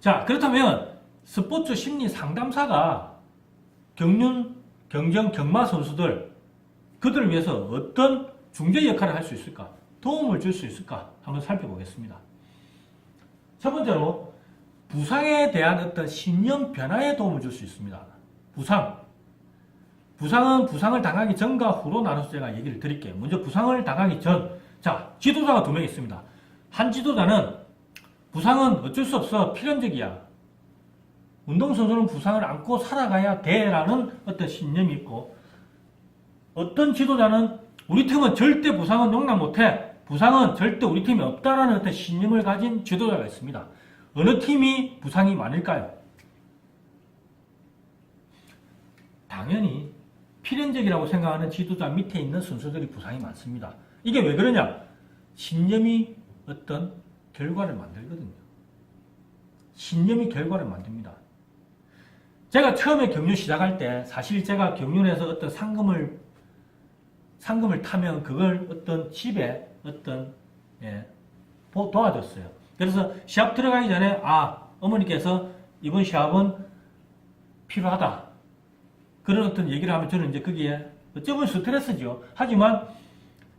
자, 그렇다면 스포츠 심리 상담사가 경정, 경마 선수들, 그들을 위해서 어떤 중재 역할을 할 수 있을까? 도움을 줄 수 있을까? 한번 살펴보겠습니다. 첫 번째로, 부상에 대한 어떤 신념 변화에 도움을 줄 수 있습니다. 부상은 부상을 당하기 전과 후로 나눠서 제가 얘기를 드릴게요. 먼저 부상을 당하기 전. 자, 지도자가 2명 있습니다. 한 지도자는 부상은 어쩔 수 없어. 필연적이야. 운동선수는 부상을 안고 살아가야 돼라는 어떤 신념이 있고, 어떤 지도자는 우리 팀은 절대 부상은 용납 못해. 부상은 절대 우리 팀이 없다라는 어떤 신념을 가진 지도자가 있습니다. 어느 팀이 부상이 많을까요? 당연히 필연적이라고 생각하는 지도자 밑에 있는 선수들이 부상이 많습니다. 이게 왜 그러냐? 신념이 어떤 결과를 만들거든요. 신념이 결과를 만듭니다. 제가 처음에 경륜 시작할 때 사실 제가 경륜에서 어떤 상금을 타면 그걸 어떤 집에 어떤 도와줬어요. 그래서 시합 들어가기 전에 어머니께서 이번 시합은 필요하다. 그런 어떤 얘기를 하면 저는 이제 거기에 어쩌면 스트레스죠. 하지만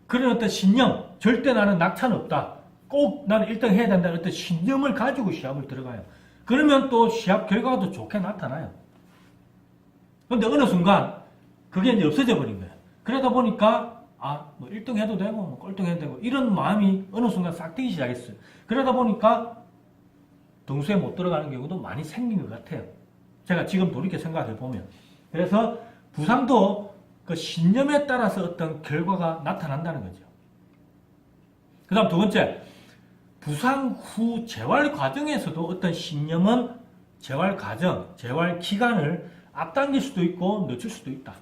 그런 어떤 신념, 절대 나는 낙차는 없다. 꼭 나는 1등 해야 된다는 어떤 신념을 가지고 시합을 들어가요. 그러면 또 시합 결과도 좋게 나타나요. 그런데 어느 순간 그게 이제 없어져 버린 거예요. 그러다 보니까 뭐 1등 해도 되고 뭐 꼴등 해도 되고 이런 마음이 어느 순간 싹 트기 시작했어요. 그러다 보니까 등수에 못 들어가는 경우도 많이 생긴 것 같아요. 제가 지금 돌이켜 생각해 보면. 그래서 부상도 그 신념에 따라서 어떤 결과가 나타난다는 거죠. 그 다음 2번째, 부상 후 재활 과정에서도 어떤 신념은 재활 과정, 재활 기간을 앞당길 수도 있고 늦출 수도 있다.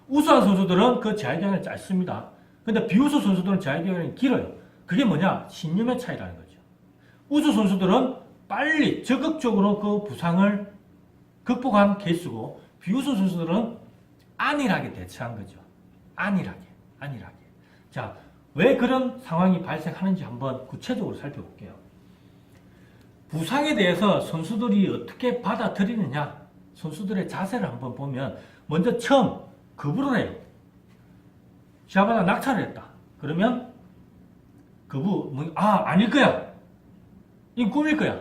우수한 선수들은 그 재활 기간이 짧습니다. 근데 비우수 선수들은 재활 기간이 길어요. 그게 뭐냐? 신념의 차이라는 거죠. 우수 선수들은 빨리 적극적으로 그 부상을 극복한 케이스고, 비우수 선수들은 안일하게 대처한 거죠. 안일하게. 자, 왜 그런 상황이 발생하는지 한번 구체적으로 살펴볼게요. 부상에 대해서 선수들이 어떻게 받아들이느냐, 선수들의 자세를 한번 보면, 먼저 처음 거부를 해요. 시합하다 낙차를 했다. 그러면 아닐 거야. 이건 꿈일 거야.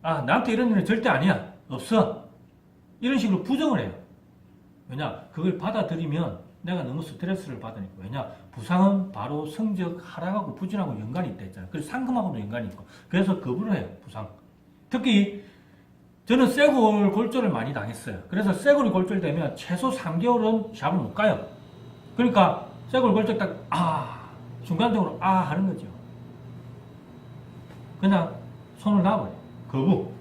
나한테 이런 일은 절대 아니야. 없어. 이런 식으로 부정을 해요. 왜냐? 그걸 받아들이면 내가 너무 스트레스를 받으니까. 왜냐? 부상은 바로 성적 하락하고 부진하고 연관이 있다 했잖아요. 그래서 상금하고도 연관이 있고. 그래서 거부를 해요. 부상. 특히 저는 쇄골 골절을 많이 당했어요. 그래서 쇄골이 골절되면 최소 3개월은 시합을 못 가요. 그러니까 쇄골 골절 딱 순간적으로 하는 거죠. 그냥 손을 놔버려요. 거부.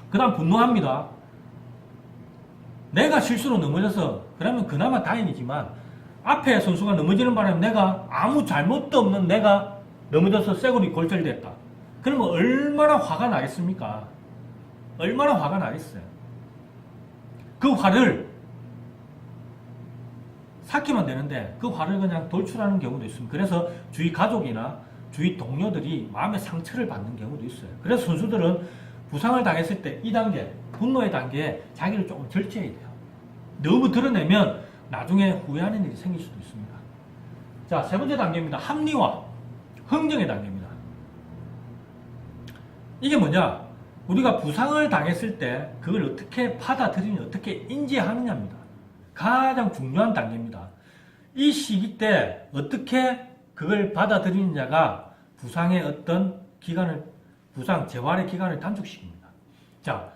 그 다음 분노합니다. 내가 실수로 넘어져서 그러면 그나마 다행이지만 앞에 선수가 넘어지는 바람에 내가 아무 잘못도 없는 내가 넘어져서 쇄골이 골절됐다. 그러면 얼마나 화가 나겠습니까? 얼마나 화가 나겠어요. 그 화를 삭히면 되는데 그 화를 그냥 돌출하는 경우도 있습니다. 그래서 주위 가족이나 주위 동료들이 마음의 상처를 받는 경우도 있어요. 그래서 선수들은 부상을 당했을 때 이 단계, 분노의 단계에 자기를 조금 절제해야 돼요. 너무 드러내면 나중에 후회하는 일이 생길 수도 있습니다. 자, 3번째 단계입니다. 합리화, 흥정의 단계입니다. 이게 뭐냐? 우리가 부상을 당했을 때 그걸 어떻게 받아들이냐, 어떻게 인지하느냐입니다. 가장 중요한 단계입니다. 이 시기 때 어떻게 그걸 받아들이느냐가 부상의 어떤 재활의 기간을 단축시킵니다. 자,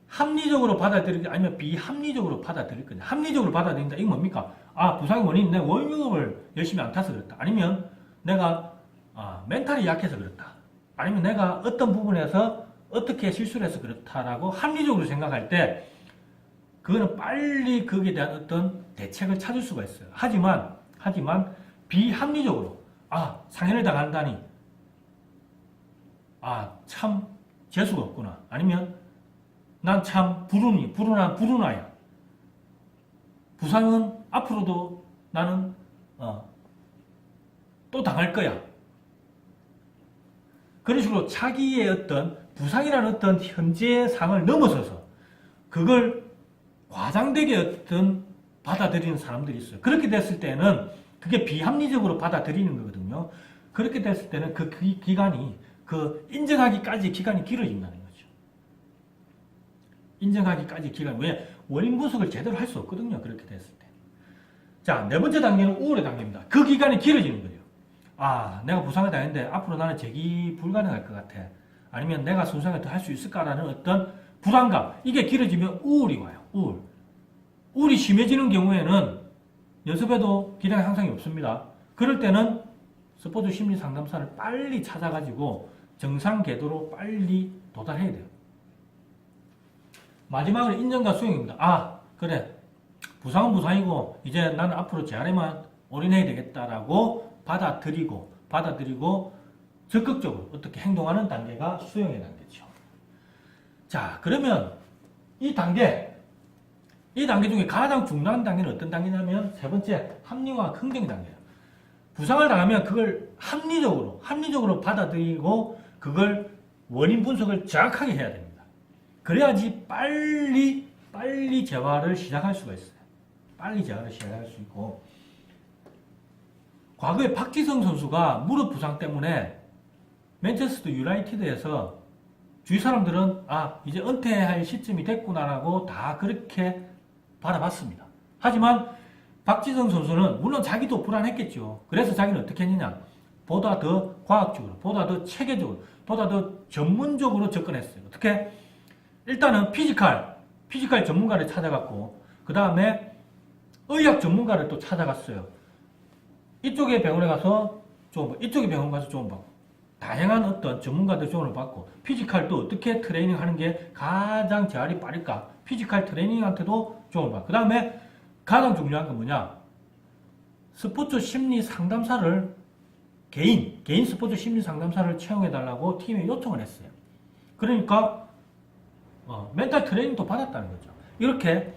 합리적으로 받아들이기 아니면 비합리적으로 받아들일 거냐. 합리적으로 받아들인다. 이건 뭡니까? 부상의 원인은 내가 월요일을 열심히 안 타서 그렇다. 아니면 내가 멘탈이 약해서 그렇다. 아니면 내가 어떤 부분에서 어떻게 실수를 해서 그렇다라고 합리적으로 생각할 때 그거는 빨리 거기에 대한 어떤 대책을 찾을 수가 있어요. 하지만 비합리적으로 상해를 당한다니 참 재수가 없구나. 아니면 난 참 불운하야. 부상은 앞으로도 나는 또 당할 거야. 그런 식으로 자기의 어떤 부상이라는 어떤 현재 상을 넘어서서 그걸 과장되게 어떤 받아들이는 사람들이 있어요. 그렇게 됐을 때는 그게 비합리적으로 받아들이는 거거든요. 그렇게 됐을 때는 그 기간이 그 인정하기까지 기간이 길어진다는 거죠. 인정하기까지 기간. 왜? 원인 분석을 제대로 할 수 없거든요. 그렇게 됐을 때. 자, 네 번째 단계는 우울의 단계입니다. 그 기간이 길어지는 거예요. 아, 내가 부상을 당했는데 앞으로 나는 재기 불가능할 것 같아. 아니면 내가 손상을 더 할 수 있을까라는 어떤 불안감. 이게 길어지면 우울이 와요. 우울. 우울이 심해지는 경우에는 연습해도 기량이 향상이 없습니다. 그럴 때는 스포츠 심리 상담사를 빨리 찾아가지고 정상 궤도로 빨리 도달해야 돼요. 마지막으로 인정과 수용입니다. 아, 그래. 부상은 부상이고 이제 나는 앞으로 제 아래만 올인해야 되겠다라고 받아들이고 적극적으로 어떻게 행동하는 단계가 수용의 단계죠. 자, 그러면 이 단계 중에 가장 중요한 단계는 어떤 단계냐면 세 번째, 합리화 긍정 단계예요. 부상을 당하면 그걸 합리적으로 받아들이고 그걸 원인 분석을 정확하게 해야 됩니다. 그래야지 빨리 재활을 시작할 수가 있어요. 빨리 재활을 시작할 수 있고, 과거에 박지성 선수가 무릎 부상 때문에 맨체스터 유나이티드에서 주위 사람들은 아, 이제 은퇴할 시점이 됐구나라고 다 그렇게 바라봤습니다. 하지만 박지성 선수는 물론 자기도 불안했겠죠. 그래서 자기는 어떻게 했느냐, 보다 더 과학적으로, 보다 더 체계적으로, 보다 더 전문적으로 접근했어요. 어떻게? 일단은 피지컬 전문가를 찾아갔고, 그 다음에 의학 전문가를 또 찾아갔어요. 이쪽의 병원에 가서 조언 받고, 이쪽의 병원 가서 조언 받고, 다양한 어떤 전문가들 조언을 받고, 피지컬도 어떻게 트레이닝 하는 게 가장 재활이 빠를까, 피지컬 트레이닝한테도 조언을 받고, 그 다음에 가장 중요한 건 뭐냐, 스포츠 심리 상담사를 개인 스포츠 심리 상담사를 채용해달라고 팀에 요청을 했어요. 그러니까 멘탈 트레이닝도 받았다는 거죠. 이렇게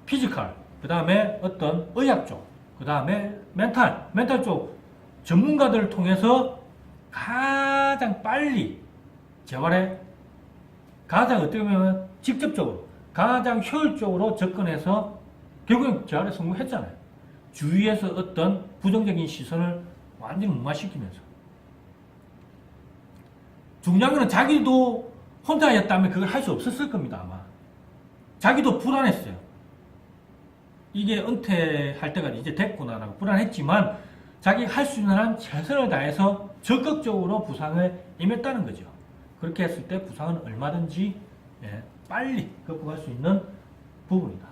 피지컬, 그 다음에 어떤 의학 쪽, 그 다음에 멘탈 쪽 전문가들을 통해서 가장 빨리 재활에 가장 어떻게 보면 직접적으로 가장 효율적으로 접근해서 결국엔 재활에 성공했잖아요. 주위에서 어떤 부정적인 시선을 완전히 무마시키면서. 중요한 건 자기도 혼자였다면 그걸 할 수 없었을 겁니다, 아마. 자기도 불안했어요. 이게 은퇴할 때가 이제 됐구나라고 불안했지만 자기 할 수 있는 한 최선을 다해서 적극적으로 부상을 임했다는 거죠. 그렇게 했을 때 부상은 얼마든지 빨리 극복할 수 있는 부분이다.